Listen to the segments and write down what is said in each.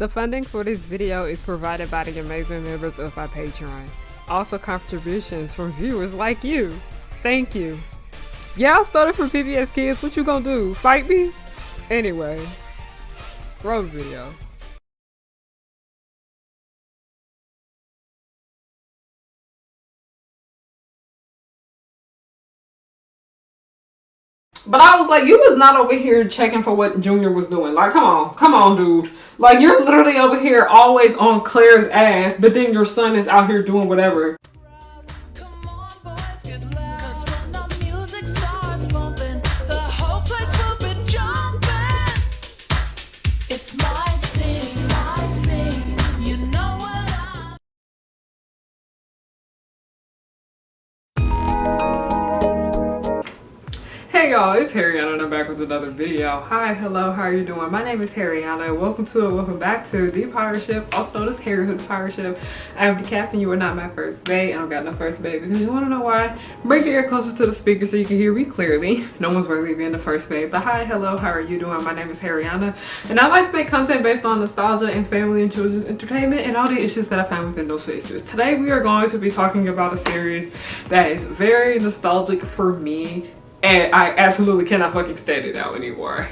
The funding for this video is provided by the amazing members of my Patreon. Also contributions from viewers like you. Thank you. Yeah, I started from PBS Kids. What you gonna do? Fight me? Anyway, roll the video. But I was like, you was not over here checking for what Junior was doing. Like, come on, dude. Like, you're literally over here always on Claire's ass, but then your son is out here doing whatever. Hey y'all, it's Harriana and I'm back with another video. Hi, hello, how are you doing? My name is Harriana. Welcome back to the pirate ship, also known as Harry Hook pirate ship. I am the captain. You are not my first babe. I don't got no first babe because you want to know why? Bring your ear closer to the speaker so you can hear me clearly. No one's worthy of being the first babe. But hi, hello, how are you doing? My name is Harriana and I like to make content based on nostalgia and family and children's entertainment and all the issues that I find within those spaces. Today we are going to be talking about a series that is very nostalgic for me. And I absolutely cannot fucking stand it now anymore.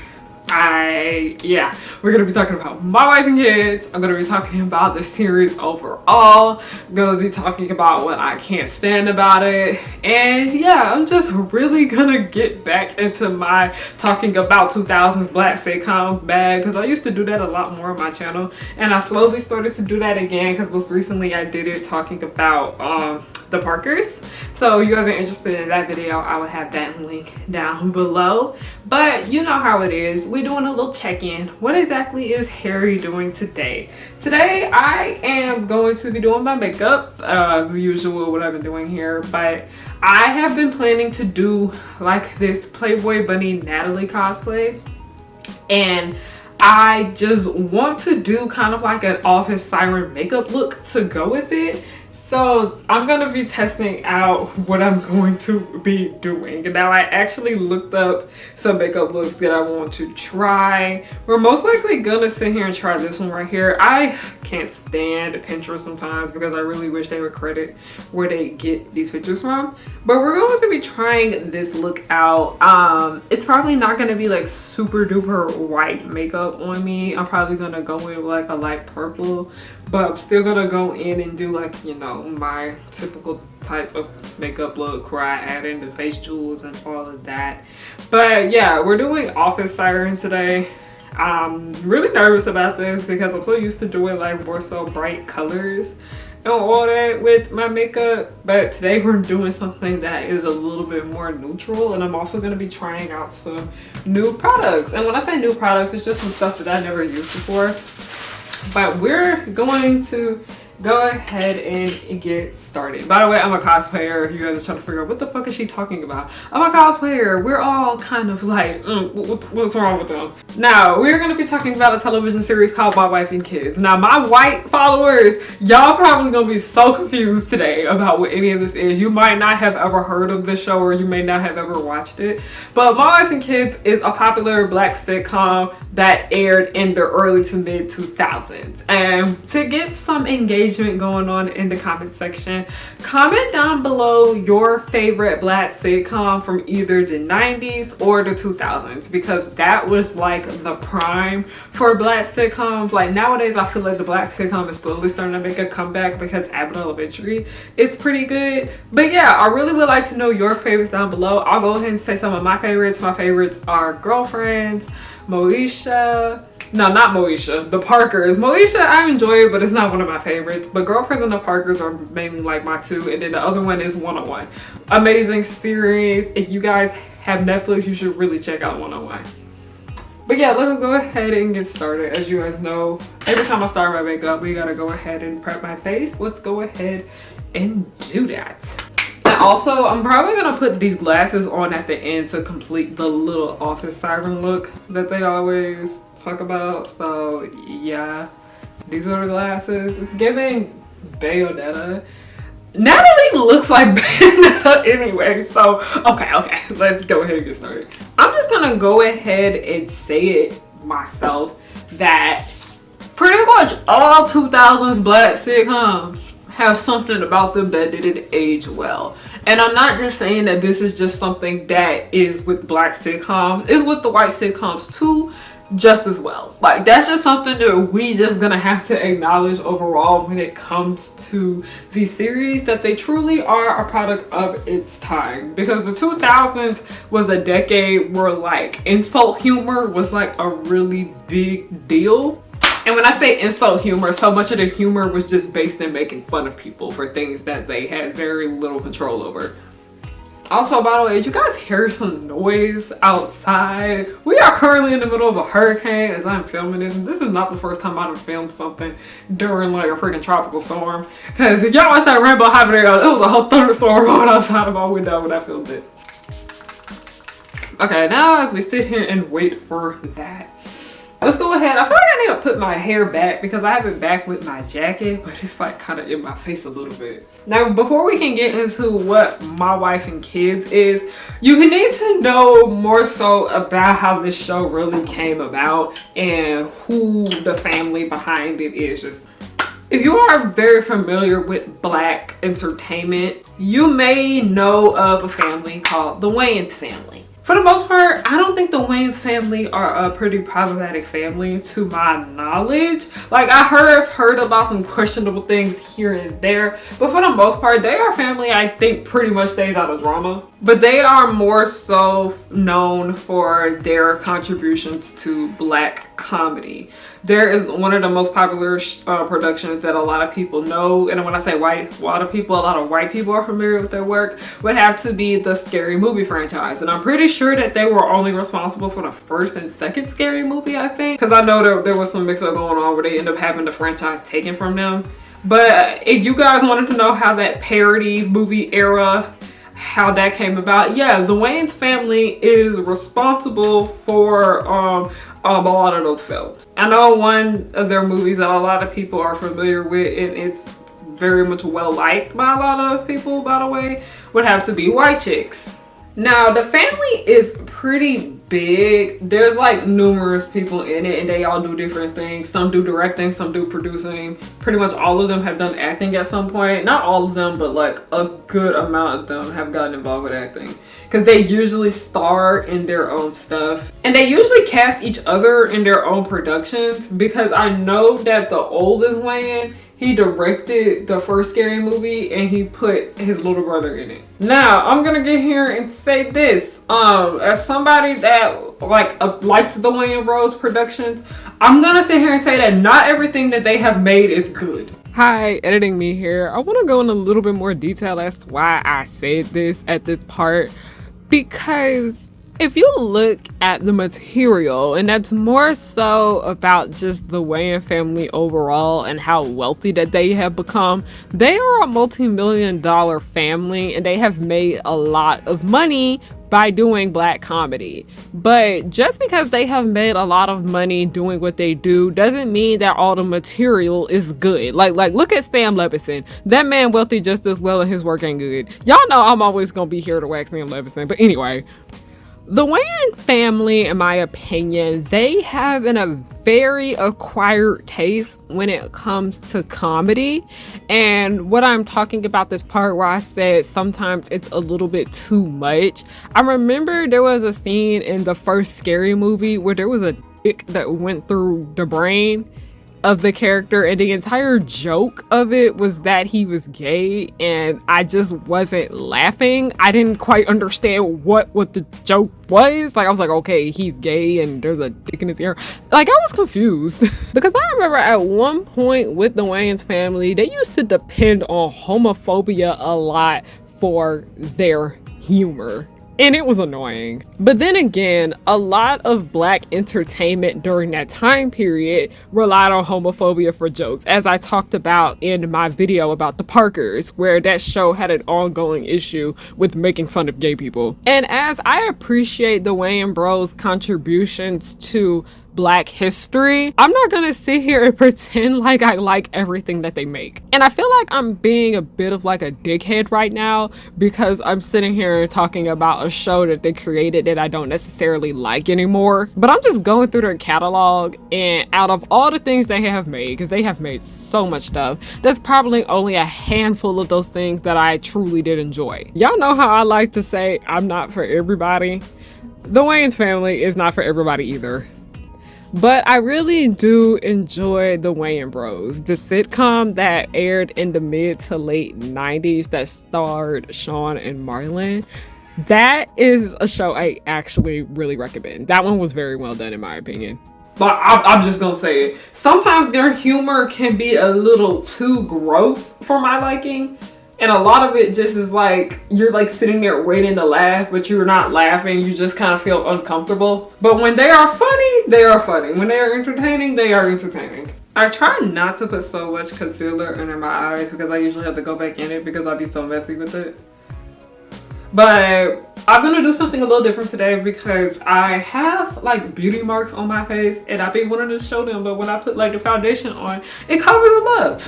Yeah, we're gonna be talking about My Wife and Kids. I'm gonna be talking about the series overall. I'm gonna be talking about what I can't stand about it. And yeah, I'm just really gonna get back into my talking about 2000s black sitcom bag, because I used to do that a lot more on my channel. And I slowly started to do that again, because most recently I did it talking about the Parkers. So you guys are interested in that video, I will have that link down below. But you know how it is. We're doing a little check-in. What exactly is Harry doing today? Today I am going to be doing my makeup, the usual what I've been doing here, but I have been planning to do like this Playboy Bunny Natalie cosplay, and I just want to do kind of like an office siren makeup look to go with it. So I'm going to be testing out what I'm going to be doing. Now I actually looked up some makeup looks that I want to try. We're most likely going to sit here and try this one right here. I can't stand Pinterest sometimes because I really wish they would credit where they get these pictures from. But we're going to be trying this look out. It's probably not going to be like super duper white makeup on me. I'm probably going to go in with like a light purple. But I'm still going to go in and do like, you know, my typical type of makeup look where I add in the face jewels and all of that. But yeah, we're doing Office Siren today. I'm really nervous about this because I'm so used to doing like more so bright colors and all that with my makeup. But today we're doing something that is a little bit more neutral, and I'm also going to be trying out some new products. And when I say new products, it's just some stuff that I never used before. But we're going to go ahead and get started. By the way, I'm a cosplayer. You guys are trying to figure out what the fuck is she talking about. I'm a cosplayer. We're all kind of like, what's wrong with them? Now, we're going to be talking about a television series called My Wife and Kids. Now, my white followers, y'all probably going to be so confused today about what any of this is. You might not have ever heard of this show, or you may not have ever watched it. But My Wife and Kids is a popular black sitcom that aired in the early to mid 2000s. And to get some engagement going on in the comment section, comment down below your favorite black sitcom from either the 90s or the 2000s, because that was like the prime for black sitcoms. Like nowadays I feel like the black sitcom is slowly starting to make a comeback because Abbott Elementary is pretty good. But yeah, I really would like to know your favorites down below. I'll go ahead and say some of my favorites. My favorites are Girlfriends, Moesha. No, not Moesha. The Parkers. Moesha, I enjoy it, but it's not one of my favorites. But Girlfriends and the Parkers are mainly like my two. And then the other one is 101. Amazing series. If you guys have Netflix, you should really check out 101. But yeah, let's go ahead and get started. As you guys know, every time I start my makeup, we gotta go ahead and prep my face. Let's go ahead and do that. Also, I'm probably gonna put these glasses on at the end to complete the little office siren look that they always talk about. So yeah, these are the glasses. It's giving Bayonetta. Natalie looks like Bayonetta anyway, so okay, let's go ahead and get started. I'm just gonna go ahead and say it myself that Pretty much all 2000s black sitcoms have something about them that didn't age well. And I'm not just saying that this is just something that is with black sitcoms. It's with the white sitcoms too, just as well. Like, that's just something that we just gonna have to acknowledge overall when it comes to these series, that they truly are a product of its time. Because the 2000s was a decade where like insult humor was like a really big deal. And when I say insult humor, so much of the humor was just based in making fun of people for things that they had very little control over. Also, by the way, you guys hear some noise outside? We are currently in the middle of a hurricane as I'm filming this. And this is not the first time I've filmed something during like a freaking tropical storm. Because if y'all watch that Rainbow High video, it was a whole thunderstorm going outside of my window when I filmed it. Okay, now as we sit here and wait for that, let's go ahead. I feel like I need to put my hair back because I have it back with my jacket, but it's like kind of in my face a little bit. Now, before we can get into what My Wife and Kids is, you need to know more so about how this show really came about and who the family behind it is. Just if you are very familiar with black entertainment, you may know of a family called the Wayans family. For the most part, I don't think the Wayans family are a pretty problematic family to my knowledge. Like, I heard about some questionable things here and there, but for the most part, they are a family I think pretty much stays out of drama. But they are more so known for their contributions to black comedy. There is one of the most popular productions that a lot of people know, and when I say white, a lot of white people are familiar with their work, would have to be the Scary Movie franchise. And I'm pretty sure that they were only responsible for the first and second Scary Movie, I think. Because I know there was some mix-up going on where they end up having the franchise taken from them. But if you guys wanted to know how that parody movie era, how that came about, yeah, the Wayans family is responsible for a lot of those films. I know one of their movies that a lot of people are familiar with, and it's very much well liked by a lot of people, by the way, would have to be White Chicks. Now, the family is pretty big. There's like numerous people in it and they all do different things. Some do directing, some do producing. Pretty much all of them have done acting at some point. Not all of them, but like a good amount of them have gotten involved with acting. Because they usually star in their own stuff. And they usually cast each other in their own productions, because I know that the oldest Wayans, he directed the first Scary Movie and he put his little brother in it. Now, I'm gonna get here and say this. As somebody that likes the Wayans Bros productions, I'm gonna sit here and say that not everything that they have made is good. Hi, editing me here. I want to go in a little bit more detail as to why I said this at this part, because if you look at the material, and that's more so about just the Wayans family overall and how wealthy that they have become, they are a multi-million-dollar family and they have made a lot of money by doing black comedy. But just because they have made a lot of money doing what they do doesn't mean that all the material is good. Like look at Sam Levinson. That man wealthy just as well and his work ain't good. Y'all know I'm always gonna be here to wax Sam Levinson. But anyway, the Wayans family, in my opinion, they have a very acquired taste when it comes to comedy. And what I'm talking about, this part where I said sometimes it's a little bit too much. I remember there was a scene in the first Scary Movie where there was a dick that went through the brain of the character, and the entire joke of it was that he was gay, and I just wasn't laughing. I didn't quite understand what the joke was. Like, I was like, okay, he's gay and there's a dick in his ear. Like, I was confused because I remember at one point with the Wayans family, they used to depend on homophobia a lot for their humor. And it was annoying. But then again, a lot of black entertainment during that time period relied on homophobia for jokes, as I talked about in my video about the Parkers, where that show had an ongoing issue with making fun of gay people. And as I appreciate the Wayans Bros' contributions to Black history, I'm not gonna sit here and pretend like I like everything that they make. And I feel like I'm being a bit of like a dickhead right now because I'm sitting here talking about a show that they created that I don't necessarily like anymore. But I'm just going through their catalog, and out of all the things they have made, because they have made so much stuff, there's probably only a handful of those things that I truly did enjoy. Y'all know how I like to say I'm not for everybody. The Wayans family is not for everybody either. But I really do enjoy the Wayan Bros, the sitcom that aired in the mid to late 90s that starred Sean and Marlon. That is a show I actually really recommend. That one was very well done in my opinion. But I'm just gonna say it. Sometimes their humor can be a little too gross for my liking. And a lot of it just is like, you're like sitting there waiting to laugh, but you're not laughing. You just kind of feel uncomfortable. But when they are funny, they are funny. When they are entertaining, they are entertaining. I try not to put so much concealer under my eyes because I usually have to go back in it because I'll be so messy with it. But I'm gonna do something a little different today because I have like beauty marks on my face and I've been wanting to show them, but when I put like the foundation on, it covers them up.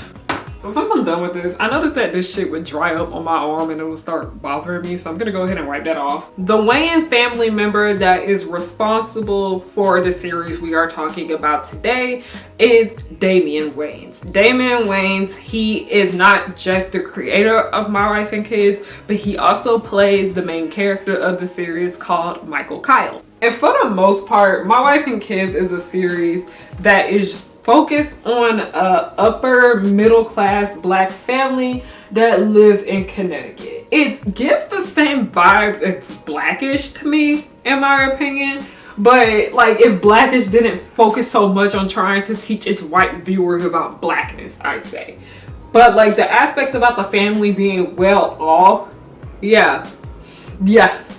So since I'm done with this, I noticed that this shit would dry up on my arm and it would start bothering me. So I'm gonna go ahead and wipe that off. The Wayan family member that is responsible for the series we are talking about today is Damon Wayans. Damon Wayans, he is not just the creator of My Wife and Kids, but he also plays the main character of the series called Michael Kyle. And for the most part, My Wife and Kids is a series that is focused on a upper middle class Black family that lives in Connecticut. It gives the same vibes as Blackish to me, in my opinion. But like if Blackish didn't focus so much on trying to teach its white viewers about Blackness, I'd say. But like the aspects about the family being well off, yeah,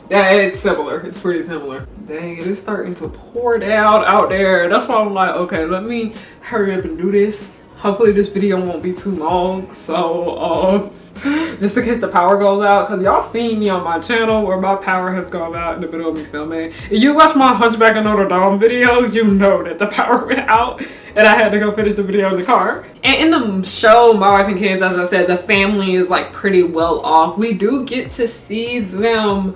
it's similar. It's pretty similar. Dang, it is starting to pour down out there. That's why I'm like, okay, let me hurry up and do this. Hopefully this video won't be too long. So just in case the power goes out, because y'all seen me on my channel where my power has gone out in the middle of me filming. If you watch my Hunchback of Notre Dame video, you know that the power went out and I had to go finish the video in the car. And in the show My Wife and Kids, as I said, the family is like pretty well off. We do get to see them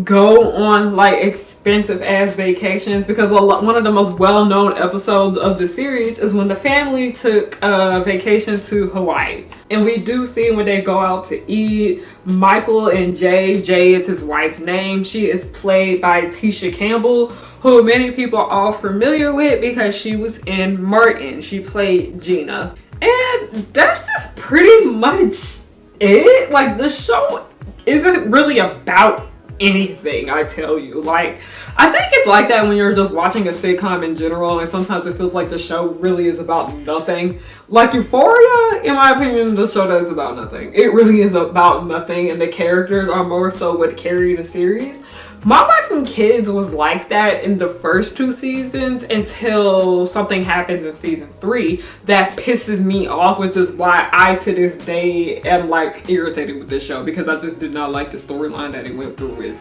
go on like expensive ass vacations because one of the most well-known episodes of the series is when the family took a vacation to Hawaii. And we do see when they go out to eat, Michael and Jay is his wife's name. She is played by Tisha Campbell, who many people are familiar with because she was in Martin. She played Gina. And that's just pretty much it. Like the show isn't really about anything, I tell you. Like I think it's like that when you're just watching a sitcom in general, and sometimes it feels like the show really is about nothing. Like Euphoria, in my opinion, the show that is about nothing. It really is about nothing, and the characters are more so what carry the series. My Wife and Kids was like that in the first 2 seasons until something happens in season 3 that pisses me off, which is why I to this day am like irritated with this show because I just did not like the storyline that it went through with.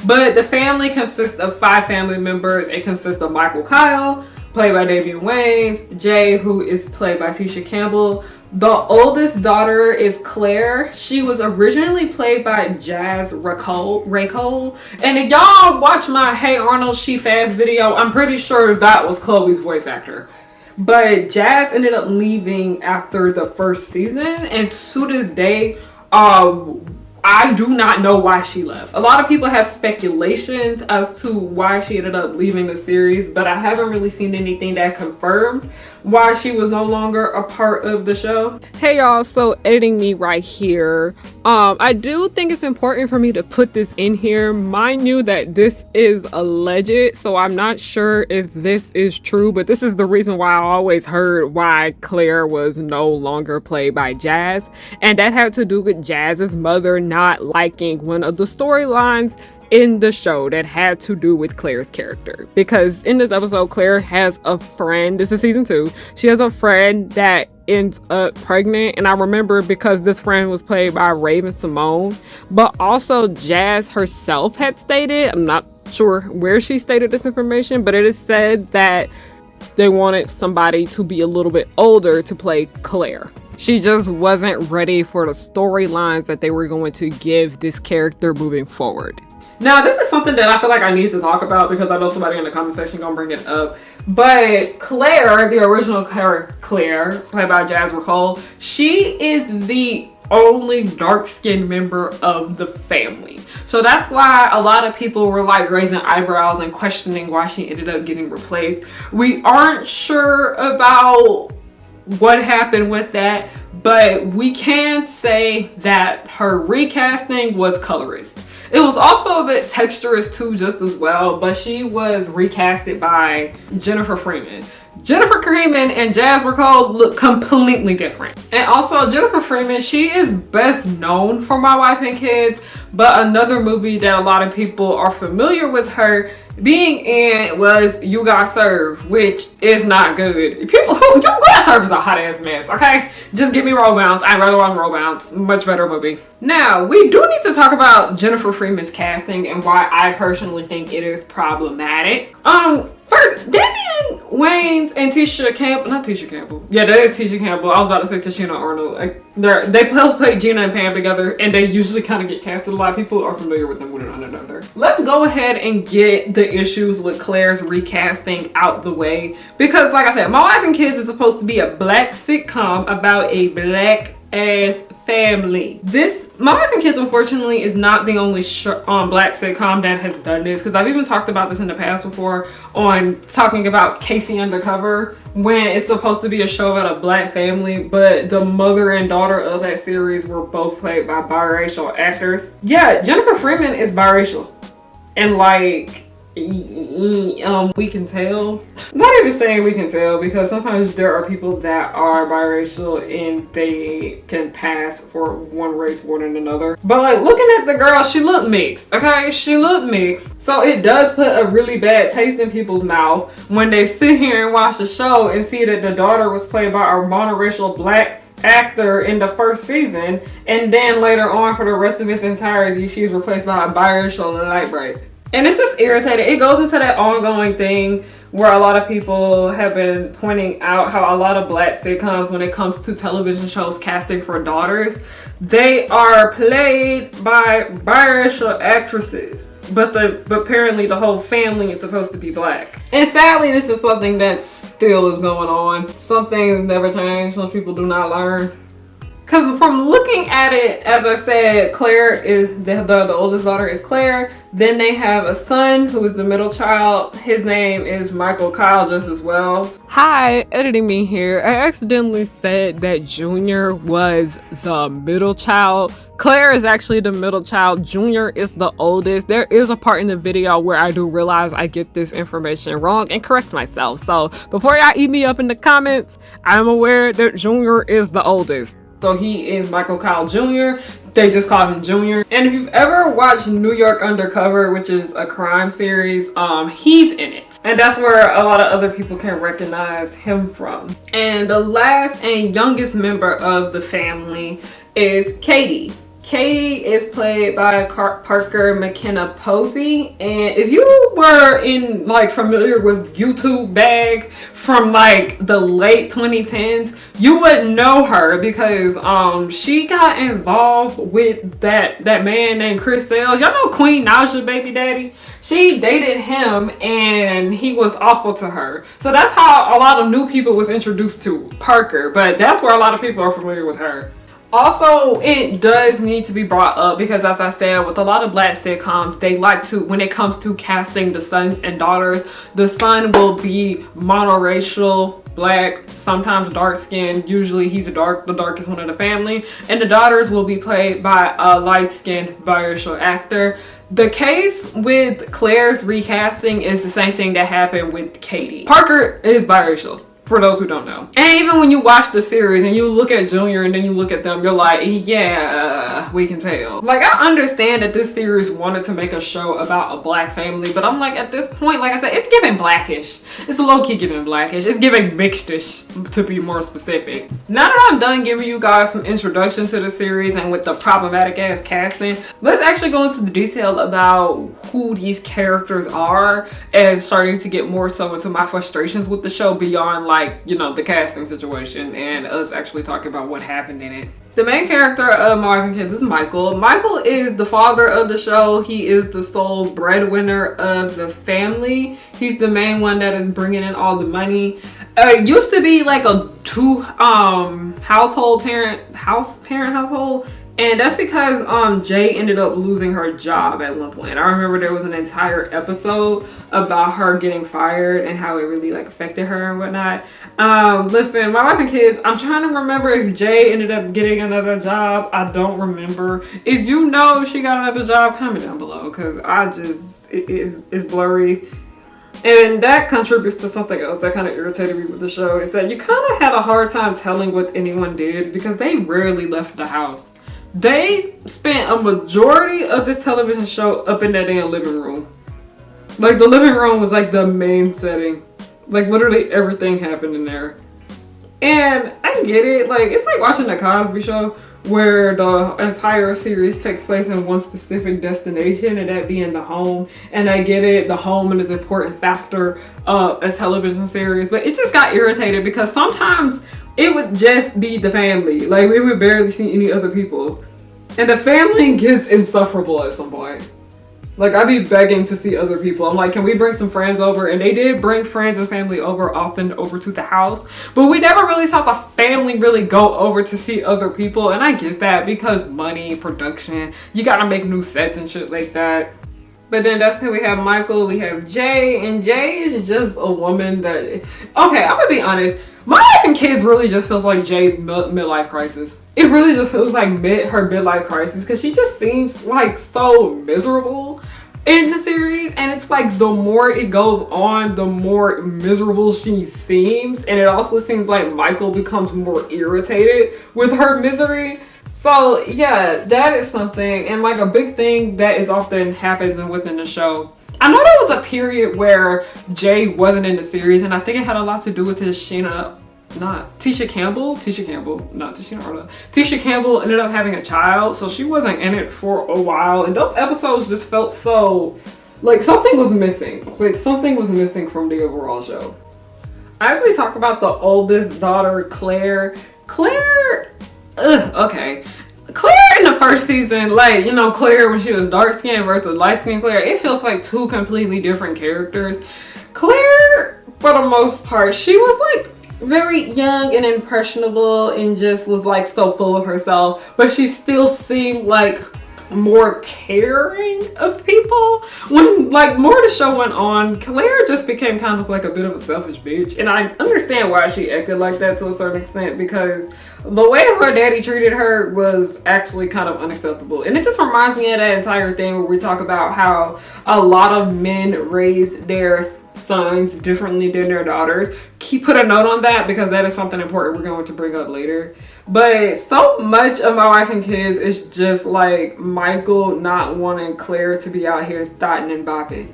But the family consists of 5 family members. It consists of Michael Kyle, played by Damon Wayans, Jay, who is played by Tisha Campbell. The oldest daughter is Claire. She was originally played by Jazz Raycole. And if y'all watch my Hey Arnold She Fast video, I'm pretty sure that was Chloe's voice actor. But Jazz ended up leaving after the first season, and to this day, I do not know why she left. A lot of people have speculations as to why she ended up leaving the series, but I haven't really seen anything that confirmed why she was no longer a part of the show. Hey y'all, so editing me right here. I do think it's important for me to put this in here. Mind you that this is alleged, so I'm not sure if this is true, but this is the reason why I always heard why Claire was no longer played by Jazz, and that had to do with Jazz's mother not liking one of the storylines in the show that had to do with Claire's character. Because in this episode, Claire has a friend, this is season 2, she has a friend that ends up pregnant, and I remember because this friend was played by Raven-Symoné, but also Jazz herself had stated, I'm not sure where she stated this information, but it is said that they wanted somebody to be a little bit older to play Claire. She just wasn't ready for the storylines that they were going to give this character moving forward. Now, this is something that I feel like I need to talk about because I know somebody in the comment section gonna bring it up. But Claire, the original Claire, played by Jazz Recall, she is the only dark-skinned member of the family. So that's why a lot of people were like raising eyebrows and questioning why she ended up getting replaced. We aren't sure about what happened with that, but we can say that her recasting was colorist. It was also a bit texturous too, just as well, but she was recasted by Jennifer Freeman. Jennifer Freeman and Jazz Recall look completely different. And also Jennifer Freeman, she is best known for My Wife and Kids, but another movie that a lot of people are familiar with her being in was You Got Served, which is not good. People who You Got Served is a hot ass mess, okay? Just give me Roll Bounce. I'd rather watch Roll Bounce. Much better movie. Now, we do need to talk about Jennifer Freeman's casting and why I personally think it is problematic. First, Damon Wayans and Tisha Campbell, not Tisha Campbell. Yeah, that is Tisha Campbell. I was about to say Tashina Arnold. They both play Gina and Pam together, and they usually kind of get casted. A lot of people are familiar with them one another. Let's go ahead and get the issues with Claire's recasting out the way, because like I said, My Wife and Kids is supposed to be a black sitcom about a black ass family. This My Wife and Kids unfortunately is not the only black sitcom that has done this, because I've even talked about this in the past before on talking about Casey Undercover, when it's supposed to be a show about a black family, but the mother and daughter of that series were both played by biracial actors. Yeah, Jennifer Freeman is biracial, and like we can tell. Not even saying we can tell, because sometimes there are people that are biracial and they can pass for one race more than another. But like looking at the girl, she looked mixed, okay? She looked mixed. So it does put a really bad taste in people's mouth when they sit here and watch the show and see that the daughter was played by a monoracial black actor in the first season, and then later on for the rest of its entirety, she's replaced by a biracial light bright. And it's just irritating. It goes into that ongoing thing where a lot of people have been pointing out how a lot of black sitcoms, when it comes to television shows casting for daughters, they are played by biracial actresses. But apparently the whole family is supposed to be black. And sadly, this is something that still is going on. Some things never change. Some people do not learn. Because from looking at it, as I said, Claire is the oldest daughter is Claire. Then they have a son who is the middle child. His name is Michael Kyle just as well. Hi, editing me here. I accidentally said that Junior was the middle child. Claire is actually the middle child. Junior is the oldest. There is a part in the video where I do realize I get this information wrong and correct myself. So before y'all eat me up in the comments, I'm aware that Junior is the oldest. So he is Michael Kyle Jr. They just call him Junior. And if you've ever watched New York Undercover, which is a crime series, he's in it. And that's where a lot of other people can recognize him from. And the last and youngest member of the family is Katie. Katie is played by Parker McKenna Posey, and if you were familiar with YouTube Bag from like the late 2010s, you would know her because she got involved with that man named Chris Sales. Y'all know Queen Naja baby daddy? She dated him and he was awful to her. So that's how a lot of new people was introduced to Parker, but that's where a lot of people are familiar with her. Also, it does need to be brought up because, as I said, with a lot of black sitcoms, they like to, when it comes to casting the sons and daughters, the son will be monoracial, black, sometimes dark skinned. Usually he's the darkest one of the family, and the daughters will be played by a light skinned biracial actor. The case with Claire's recasting is the same thing that happened with Katie. Parker is biracial, for those who don't know. And even when you watch the series and you look at Junior and then you look at them, you're like, yeah, we can tell. Like, I understand that this series wanted to make a show about a black family, but I'm like, at this point, like I said, it's giving blackish. It's low-key giving blackish. It's giving mixed-ish, to be more specific. Now that I'm done giving you guys some introduction to the series and with the problematic ass casting, let's actually go into the detail about who these characters are and starting to get more so into my frustrations with the show beyond, like, you know, the casting situation and us actually talking about what happened in it. The main character of My Wife and Kids is Michael. Michael is the father of the show. He is the sole breadwinner of the family. He's the main one that is bringing in all the money. It used to be like a two household, and that's because Jay ended up losing her job at one point. I remember there was an entire episode about her getting fired and how it really like affected her and whatnot. Listen, My Wife and Kids, I'm trying to remember if Jay ended up getting another job. I don't remember. If you know she got another job, comment down below, because it's blurry. And that contributes to something else that kind of irritated me with the show, is that you kind of had a hard time telling what anyone did because they rarely left the house. They spent a majority of this television show up in that damn living room. Like, the living room was like the main setting. Like, literally everything happened in there. And I get it. Like, it's like watching the Cosby Show where the entire series takes place in one specific destination, and that being the home. And I get it. The home is an important factor of a television series. But it just got irritated because sometimes it would just be the family. Like, we would barely see any other people. And the family gets insufferable at some point. Like, I'd be begging to see other people. I'm like, can we bring some friends over? And they did bring friends and family often over to the house. But we never really saw the family really go over to see other people. And I get that because money, production, you gotta make new sets and shit like that. But then that's how we have Michael, we have Jay, and Jay is just a woman that... Okay, I'm gonna be honest. My Wife and Kids really just feels like Jay's midlife crisis. It really just feels like her midlife crisis because she just seems like so miserable in the series. And it's like the more it goes on, the more miserable she seems. And it also seems like Michael becomes more irritated with her misery. So yeah, that is something. And like a big thing that is often happens within the show. I know there was a period where Jay wasn't in the series, and I think it had a lot to do with Tisha Campbell ended up having a child, so she wasn't in it for a while, and those episodes just felt so like something was missing. Like, something was missing from the overall show. As we talk about the oldest daughter, Claire, okay. Claire in the first season, like, you know, Claire when she was dark skinned versus light skinned Claire, it feels like two completely different characters. Claire, for the most part, she was like very young and impressionable and just was like so full of herself, but she still seemed like more caring of people. When like more the show went on, Claire just became kind of like a bit of a selfish bitch, and I understand why she acted like that to a certain extent, because the way her daddy treated her was actually kind of unacceptable. And it just reminds me of that entire thing where we talk about how a lot of men raise their sons differently than their daughters. Put a note on that because that is something important we're going to bring up later. But so much of My Wife and Kids is just like Michael not wanting Claire to be out here thotting and bopping.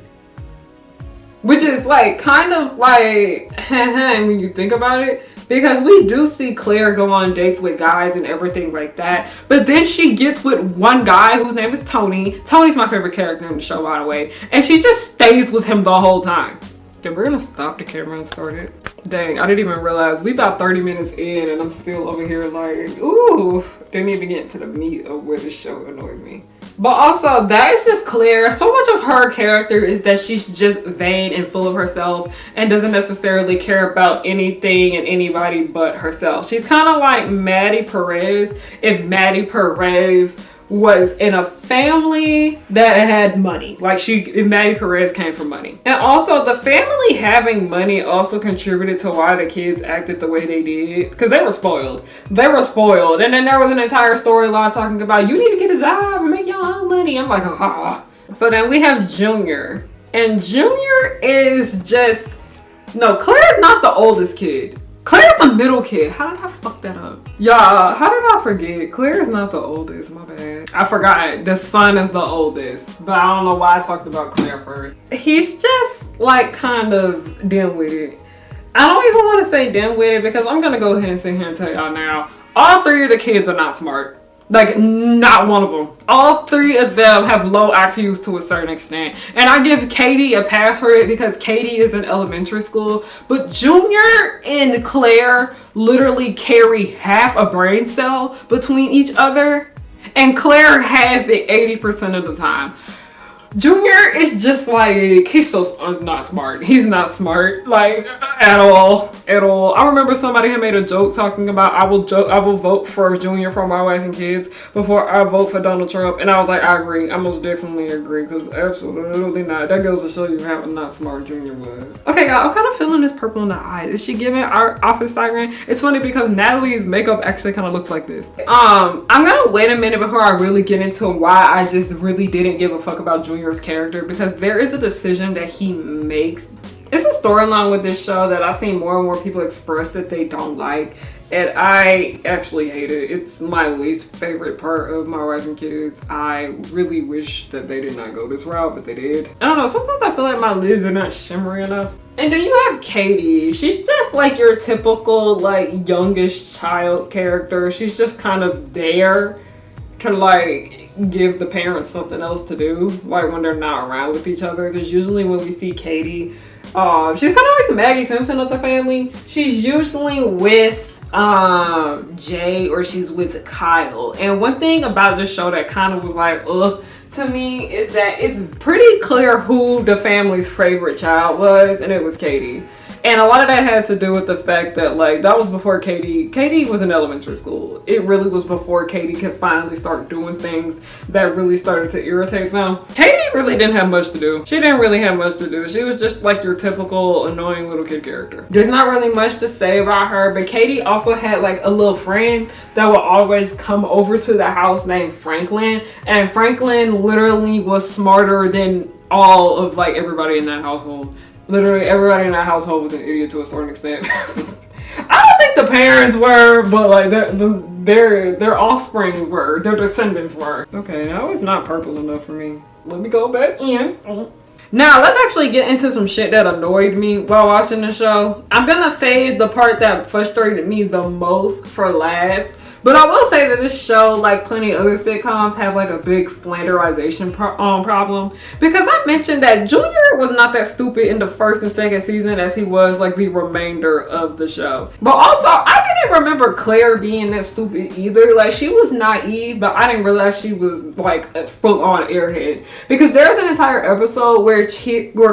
Which is like kind of like when you think about it, because we do see Claire go on dates with guys and everything like that, but then she gets with one guy whose name is Tony. Tony's my favorite character in the show, by the way, and she just stays with him the whole time. Then we're gonna stop the camera and start it. Dang, I didn't even realize we about 30 minutes in and I'm still over here like, ooh, didn't even get to the meat of where the show annoys me. But also, that is just Claire. So much of her character is that she's just vain and full of herself and doesn't necessarily care about anything and anybody but herself. She's kind of like Maddie Perez if Maddie Perez was in a family that had money. Like if Maddie Perez came from money. And also, the family having money also contributed to why the kids acted the way they did. Because they were spoiled. They were spoiled. And then there was an entire storyline talking about, you need to get a job and make your own money. I'm like, ah. So then we have Junior. And Junior is just... No, Claire's not the oldest kid. Claire's the middle kid. How did I fuck that up? Yeah, how did I forget? Claire's not the oldest, my bad. I forgot. The son is the oldest. But I don't know why I talked about Claire first. He's just like kind of dim-witted. I don't even want to say dim-witted because I'm going to go ahead and sit here and tell y'all now. All three of the kids are not smart. Like, not one of them. All three of them have low IQs to a certain extent. And I give Katie a pass for it because Katie is in elementary school. But Junior and Claire literally carry half a brain cell between each other. And Claire has it 80% of the time. Junior is just like, he's so not smart. He's not smart, like, at all. I remember somebody had made a joke talking about, I will vote for Junior for my wife and kids before I vote for Donald Trump. And I was like, I agree. I most definitely agree, because absolutely not. That goes to show you how not smart Junior was. Okay, y'all, I'm kind of feeling this purple in the eyes. Is she giving our office siren? It's funny because Natalie's makeup actually kind of looks like this. I'm gonna wait a minute before I really get into why I just really didn't give a fuck about Junior's character, because there is a decision that he makes. It's a storyline with this show that I've seen more and more people express that they don't like, and I actually hate it. It's my least favorite part of My Wife and Kids. I really wish that they did not go this route, but they did. I don't know, sometimes I feel like my lids are not shimmery enough. And then you have Katie. She's just like your typical like youngish child character. She's just kind of there to like give the parents something else to do, like when they're not around with each other. Because usually when we see Katie, she's kind of like the Maggie Simpson of the family. She's usually with Jay or she's with Kyle. And one thing about this show that kind of was like ugh to me is that it's pretty clear who the family's favorite child was, and it was Katie. And a lot of that had to do with the fact that, like, that was before Katie was in elementary school. It really was before Katie could finally start doing things that really started to irritate them. Katie really didn't have much to do. She didn't really have much to do. She was just like your typical annoying little kid character. There's not really much to say about her, but Katie also had like a little friend that would always come over to the house named Franklin. And Franklin literally was smarter than all of like everybody in that household. Literally everybody in that household was an idiot to a certain extent. I don't think the parents were, but like their offspring were, their descendants were. Okay, that was not purple enough for me. Let me go back in. Now let's actually get into some shit that annoyed me while watching the show. I'm gonna save the part that frustrated me the most for last. But I will say that this show, like plenty of other sitcoms, have like a big flanderization problem. Because I mentioned that Junior was not that stupid in the first and second season as he was like the remainder of the show. But also, I didn't remember Claire being that stupid either. Like, she was naive, but I didn't realize she was like a full-on airhead. Because there's an entire episode where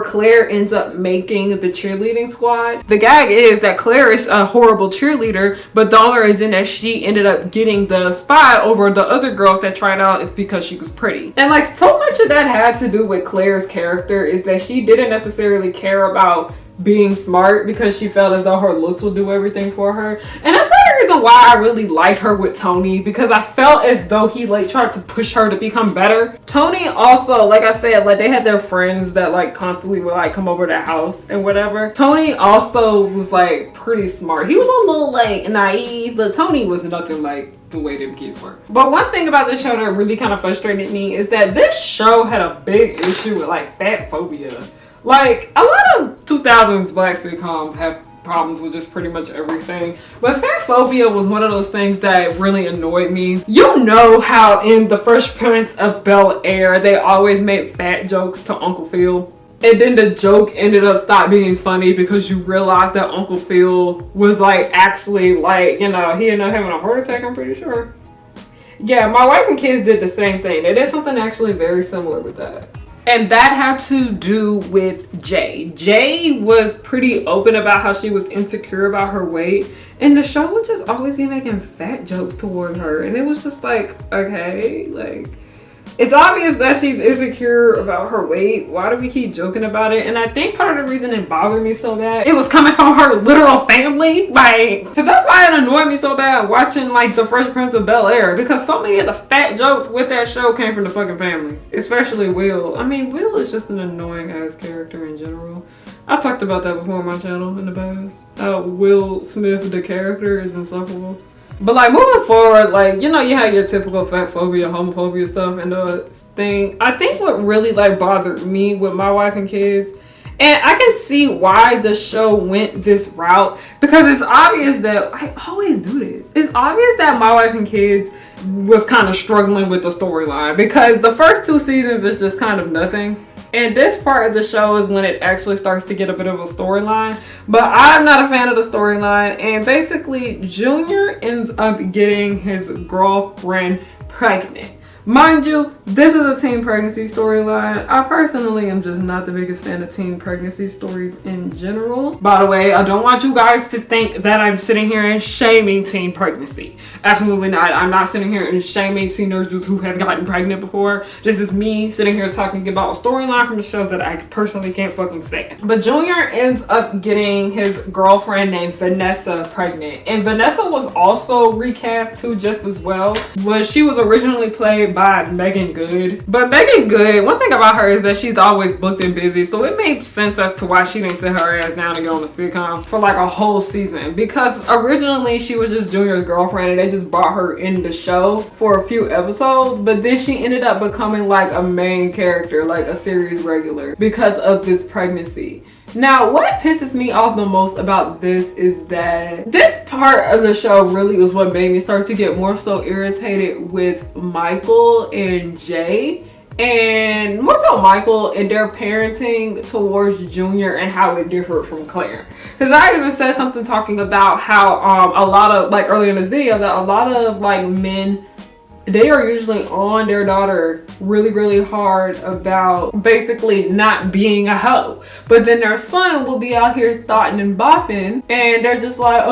Claire ends up making the cheerleading squad. The gag is that Claire is a horrible cheerleader, but the only reason that she ended up getting the spot over the other girls that tried out is because she was pretty. And like, so much of that had to do with Claire's character is that she didn't necessarily care about being smart because she felt as though her looks would do everything for her. And that's part of the reason why I really liked her with Tony, because I felt as though he like tried to push her to become better. Tony also, like I said, like they had their friends that like constantly would like come over to the house and whatever. Tony also was like pretty smart. He was a little like naive, but Tony was nothing like the way them kids were. But one thing about this show that really kind of frustrated me is that this show had a big issue with like fat phobia. Like, a lot of 2000s black sitcoms have problems with just pretty much everything. But fat phobia was one of those things that really annoyed me. You know how in The Fresh Prince of Bel-Air, they always made fat jokes to Uncle Phil? And then the joke ended up stop being funny because you realized that Uncle Phil was like actually like, you know, he ended up having a heart attack, I'm pretty sure. Yeah, my wife and kids did the same thing. They did something actually very similar with that. And that had to do with Jay. Jay was pretty open about how she was insecure about her weight. And the show would just always be making fat jokes toward her. And it was just like, okay, like, it's obvious that she's insecure about her weight. Why do we keep joking about it? And I think part of the reason it bothered me so bad, it was coming from her literal family. Like, because that's why it annoyed me so bad watching, like, The Fresh Prince of Bel-Air. Because so many of the fat jokes with that show came from the fucking family. Especially Will. I mean, Will is just an annoying ass character in general. I talked about that before on my channel in the past. Will Smith, the character, is insufferable. But like moving forward, like, you know, you have your typical fat phobia, homophobia stuff and the thing. I think what really like bothered me with my wife and kids, and I can see why the show went this route, because it's obvious that I always do this. It's obvious that my wife and kids was kind of struggling with the storyline, because the first 2 seasons is just kind of nothing. And this part of the show is when it actually starts to get a bit of a storyline. But I'm not a fan of the storyline. And basically, Junior ends up getting his girlfriend pregnant. Mind you, this is a teen pregnancy storyline. I personally am just not the biggest fan of teen pregnancy stories in general. By the way, I don't want you guys to think that I'm sitting here and shaming teen pregnancy. Absolutely not. I'm not sitting here and shaming teenagers who have gotten pregnant before. This is me sitting here talking about a storyline from the show that I personally can't fucking stand. But Junior ends up getting his girlfriend named Vanessa pregnant. And Vanessa was also recast too, just as well. But she was originally played by Megan Good. But Megan Good, one thing about her is that she's always booked and busy, so it made sense as to why she didn't sit her ass down to get on a sitcom for like a whole season, because originally she was just Junior's girlfriend and they just brought her in the show for a few episodes, but then she ended up becoming like a main character, like a series regular, because of this pregnancy. Now, what pisses me off the most about this is that this part of the show really was what made me start to get more so irritated with Michael and Jay. And more so Michael and their parenting towards Junior and how it differed from Claire. Because I even said something talking about how a lot of, like earlier in this video, that a lot of like men, they are usually on their daughter really hard about basically not being a hoe. But then their son will be out here thotting and bopping and they're just like,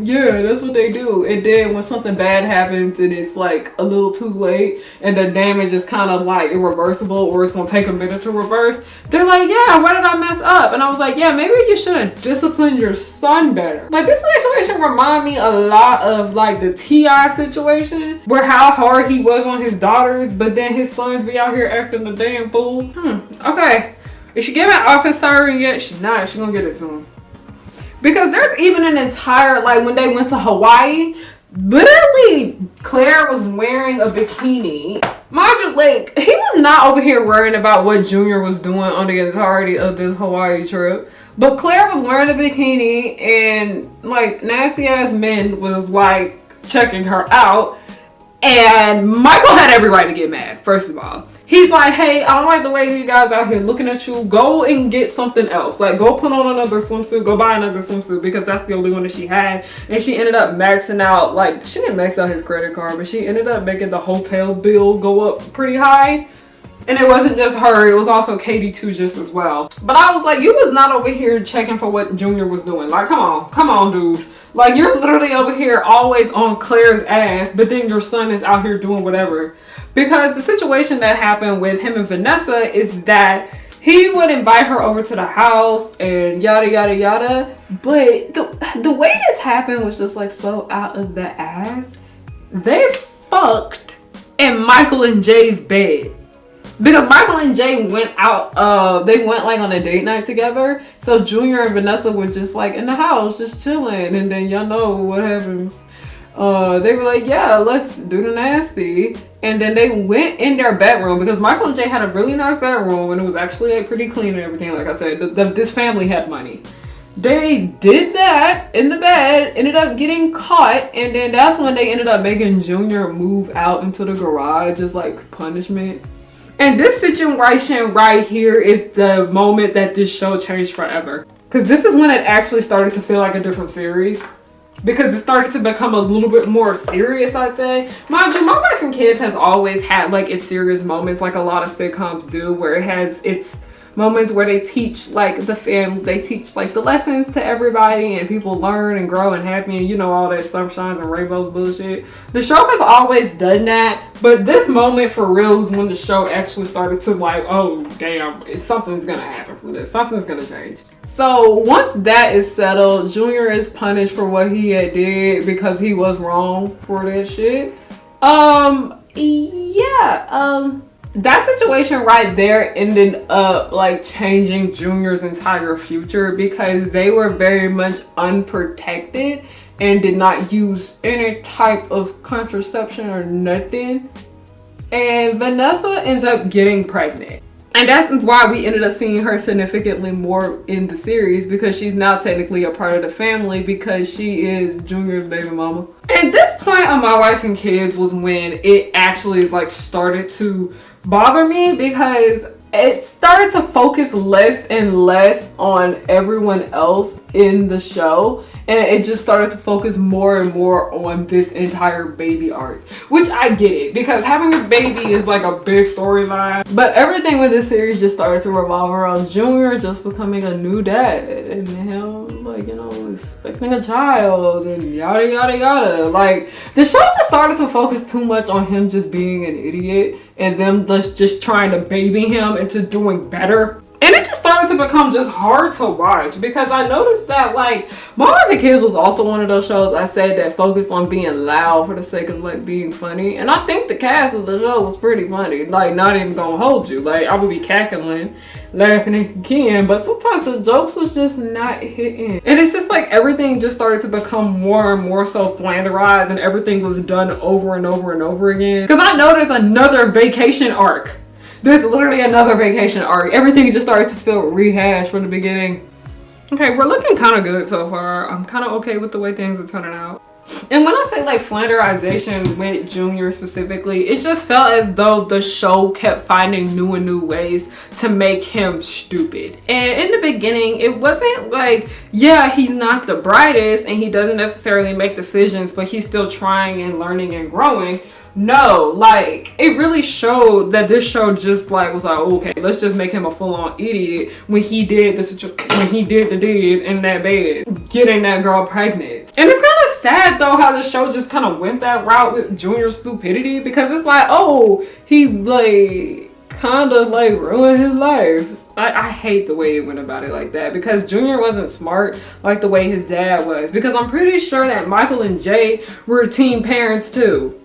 yeah, that's what they do. And then when something bad happens and it's like a little too late and the damage is kind of like irreversible, or it's gonna take a minute to reverse, they're like, yeah, why did I mess up? And I was like, yeah, maybe you should have disciplined your son better. Like, this situation reminded me a lot of like the T.I. situation, where how hard he was on his daughters, but then his sons be out here acting a damn fool. Okay. Is she getting an office siren yet? She's not. She's gonna get it soon. Because there's even an entire, like when they went to Hawaii, literally Claire was wearing a bikini. Mind you, like, he was not over here worrying about what Junior was doing on the entirety of this Hawaii trip. But Claire was wearing a bikini and like nasty ass men was like checking her out. And Michael had every right to get mad, first of all. He's like, hey, I don't like the way you guys out here looking at you. Go and get something else. Like, go put on another swimsuit. Go buy another swimsuit, because that's the only one that she had. And she ended up maxing out, like, she didn't max out his credit card, but she ended up making the hotel bill go up pretty high. And it wasn't just her, it was also Katie too, just as well. But I was like, you was not over here checking for what Junior was doing. Like, come on, dude. Like, you're literally over here always on Claire's ass, but then your son is out here doing whatever. Because the situation that happened with him and Vanessa is that he would invite her over to the house and yada yada yada. But the way this happened was just like so out of the ass. They fucked in Michael and Jay's bed. Because Michael and Jay went out, they went like on a date night together. So Junior and Vanessa were just like in the house, just chilling. And then y'all know what happens. They were like, yeah, let's do the nasty. And then they went in their bedroom, because Michael and Jay had a really nice bedroom and it was actually like pretty clean and everything. Like I said, this family had money. They did that in the bed, ended up getting caught, and then that's when they ended up making Junior move out into the garage as like punishment. And this situation right here is the moment that this show changed forever. Because this is when it actually started to feel like a different series. because it started to become a little bit more serious, I'd say. Mind you, My Wife and Kids has always had like its serious moments, like a lot of sitcoms do, where it has its moments where they teach like the family, they teach like the lessons to everybody and people learn and grow and happy and all that sunshines and rainbows bullshit. The show has always done that, but this moment for real is when the show actually started to like, oh damn, something's gonna happen from this, something's gonna change. So once that is settled, Junior is punished for what he had did because he was wrong for that shit. That situation right there ended up like changing Junior's entire future because they were very much unprotected and did not use any type of contraception or nothing. And Vanessa ends up getting pregnant. And that's why we ended up seeing her significantly more in the series, because she's now technically a part of the family because she is Junior's baby mama. And this point on My Wife and Kids was when it actually like started to bother me, because it started to focus less and less on everyone else in the show, and it just started to focus more and more on this entire baby arc, which I get it, because having a baby is like a big storyline, but everything with this series just started to revolve around Junior just becoming a new dad and him like expecting a child and yada yada yada. Like the show just started to focus too much on him just being an idiot and them just trying to baby him into doing better. And it just started to become just hard to watch, because I noticed that like My Wife and Kids was also one of those shows I said that focused on being loud for the sake of like being funny. And I think the cast of the show was pretty funny. Like, not even gonna hold you. Like, I would be cackling, laughing and kicking, but sometimes the jokes was just not hitting. And it's just like everything just started to become more and more so flanderized, and everything was done over and over and over again. Because I noticed another vacation arc. There's literally another vacation arc. Everything just started to feel rehashed from the beginning. Okay, we're looking kind of good so far. I'm kind of okay with the way things are turning out. And when I say like flanderization with Junior specifically, it just felt as though the show kept finding new and new ways to make him stupid. And in the beginning, it wasn't like, yeah, he's not the brightest and he doesn't necessarily make decisions, but he's still trying and learning and growing. No, like it really showed that this show just like was like, okay, let's just make him a full-on idiot when he did the deed in that bed, getting that girl pregnant. And it's kind of sad though how the show just kind of went that route with Junior's stupidity, because it's like, oh, he like kind of like ruined his life. I hate the way it went about it like that, because Junior wasn't smart like the way his dad was, because I'm pretty sure that Michael and Jay were teen parents too.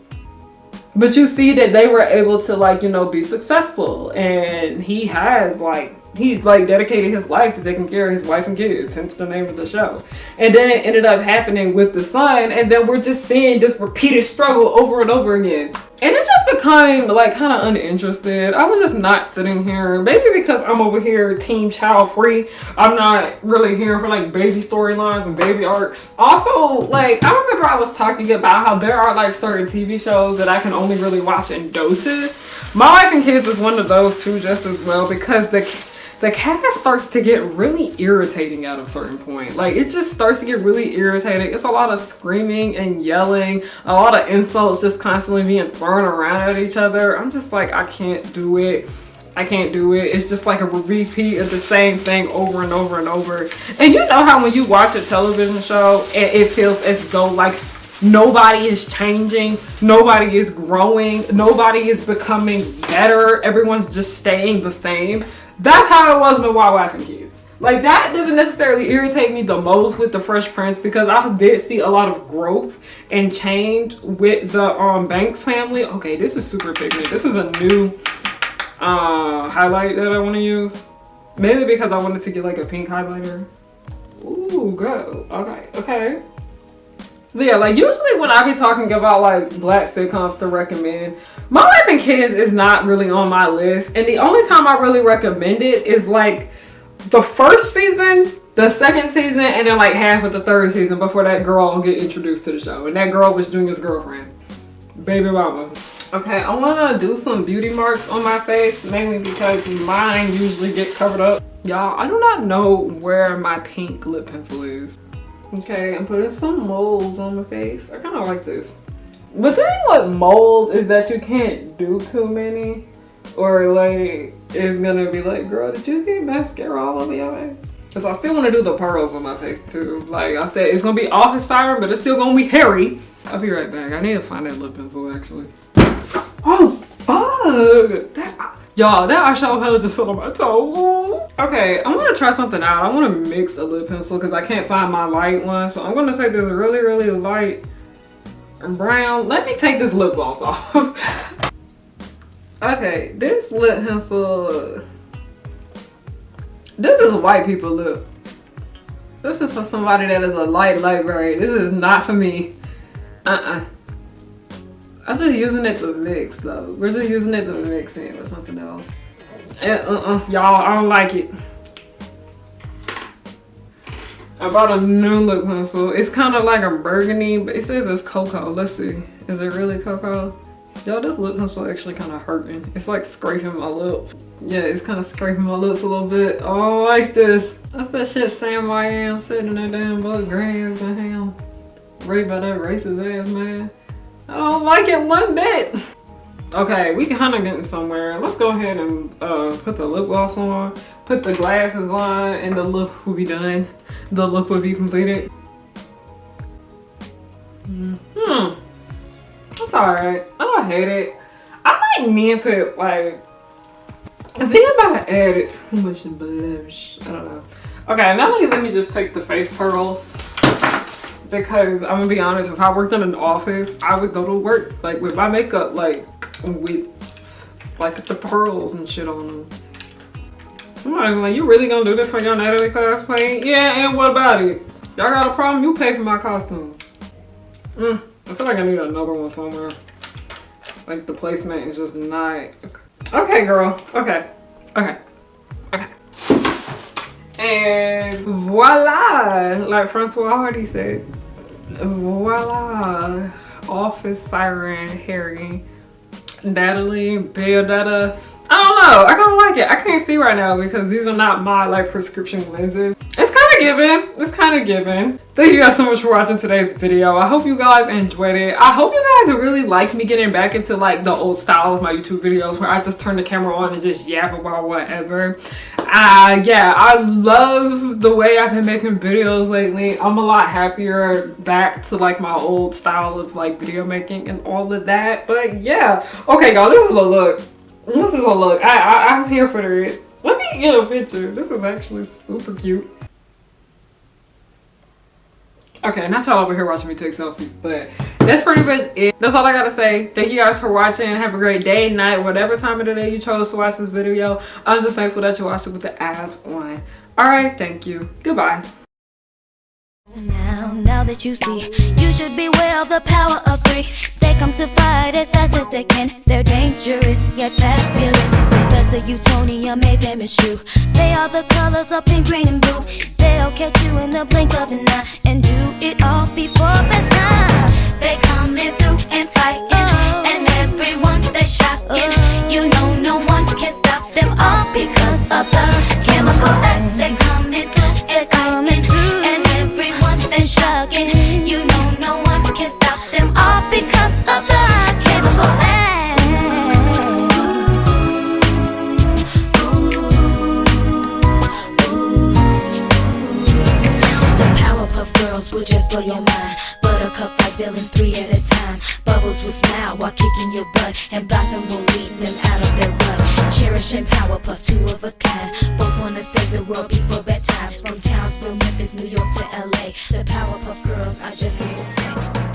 But you see that they were able to like, be successful, and he's like dedicated his life to taking care of his wife and kids, hence the name of the show. And then it ended up happening with the son, and then we're just seeing this repeated struggle over and over again. And it just became like kind of uninterested. I was just not sitting here, maybe because I'm over here team child free. I'm not really here for like baby storylines and baby arcs. Also, like I remember I was talking about how there are like certain TV shows that I can only really watch in doses. My Wife and Kids is one of those too, just as well, because the cast starts to get really irritating at a certain point. Like it just starts to get really irritating. It's a lot of screaming and yelling, a lot of insults just constantly being thrown around at each other. I'm just like, I can't do it. I can't do it. It's just like a repeat of the same thing over and over and over. And you know how when you watch a television show, it feels as though like nobody is changing, nobody is growing, nobody is becoming better, everyone's just staying the same. That's how it was with My Wife and Kids. Like that doesn't necessarily irritate me the most with the Fresh Prince, because I did see a lot of growth and change with the Banks family. Okay, this is super pigment. This is a new highlight that I want to use. Maybe because I wanted to get like a pink highlighter. Ooh, good. Okay. But yeah, like usually when I be talking about like black sitcoms to recommend, My Wife and Kids is not really on my list. And the only time I really recommend it is like the first season, the second season, and then like half of the third season before that girl will get introduced to the show. And that girl was Junior's girlfriend, baby mama. Okay, I want to do some beauty marks on my face, mainly because mine usually get covered up. Y'all, I do not know where my pink lip pencil is. Okay, I'm putting some moles on my face. I kind of like this. But the thing with moles is that you can't do too many, or like it's gonna be like, girl, did you get mascara all over your face? Because I still want to do the pearls on my face too. Like I said, it's gonna be office style, but it's still gonna be hairy. I'll be right back. I need to find that lip pencil actually. Oh fuck! Y'all, that eyeshadow palette just fell on my toe. Okay, I'm gonna try something out. I want to mix a lip pencil because I can't find my light one. So I'm gonna take this really, really light brown. Let me take this lip gloss off. Okay, this lip pencil. This is a white people lip. This is for somebody that is a light gray. This is not for me. I'm just using it to mix though. We're just using it to mix in with something else. And y'all, I don't like it. I bought a new lip pencil. It's kind of like a burgundy, but it says it's cocoa. Let's see. Is it really cocoa? Yo, this lip pencil actually kind of hurting. It's like scraping my lip. Yeah, it's kind of scraping my lips a little bit. I don't like this. That's that shit Sam I am sitting in that damn book, grands and ham. Raped by that racist ass man. I don't like it one bit. Okay, we kind of getting somewhere. Let's go ahead and put the lip gloss on, put the glasses on, and the look will be done. The look will be completed. That's alright. I don't hate it. I might need to, like, I think I'm about to add it too much blush. I don't know. Okay, now let me just take the face pearls. Because I'm gonna be honest, if I worked in an office, I would go to work like with my makeup, like with like the pearls and shit on them. I'm not even like, you really gonna do this for your Natalie class play? Yeah, and what about it? Y'all got a problem? You pay for my costumes. I feel like I need another one somewhere. Like the placement is just not. Okay, girl. Okay. And voila, like Francois Hardy said, voila, office siren Harry, Natalie, Bell Data. I don't know, I kind of like it. I can't see right now because these are not my like prescription lenses. It's kind of given. It's kind of given. Thank you guys so much for watching today's video. I hope you guys enjoyed it. I hope you guys really like me getting back into like the old style of my YouTube videos where I just turn the camera on and just yap about whatever. Yeah, I love the way I've been making videos lately. I'm a lot happier back to like my old style of like video making and all of that. But yeah, okay y'all, this is a look. This is a look. I'm here for it. Let me get a picture. This is actually super cute. Okay, not y'all over here watching me take selfies, but that's pretty much it. That's all I gotta say. Thank you guys for watching. Have a great day, night, whatever time of the day you chose to watch this video. I'm just thankful that you watched it with the ads on. Alright, thank you. Goodbye. Now that you see, you should beware of the power of three. They come to fight as fast as they can. They're dangerous yet fabulous. Because the Utonium made them eschew. They are the colors of pink, green, and blue. They'll catch you in the blink of an eye and do it all before bedtime. They coming through and fighting, and everyone they're shocking. You know no one can stop them all because of the chemical acts. They coming through and coming through, and everyone they're shocking. You know no one can stop them all because of the chemical acts. Girls will just blow your mind. Buttercup like villains 3 at a time. Bubbles will smile while kicking your butt, and Blossom will lead them out of their rut. Cherish and Powerpuff, 2 of a kind. Both wanna save the world before bedtime. From Townsville, Memphis, New York to LA, the Powerpuff Girls are just here to stay.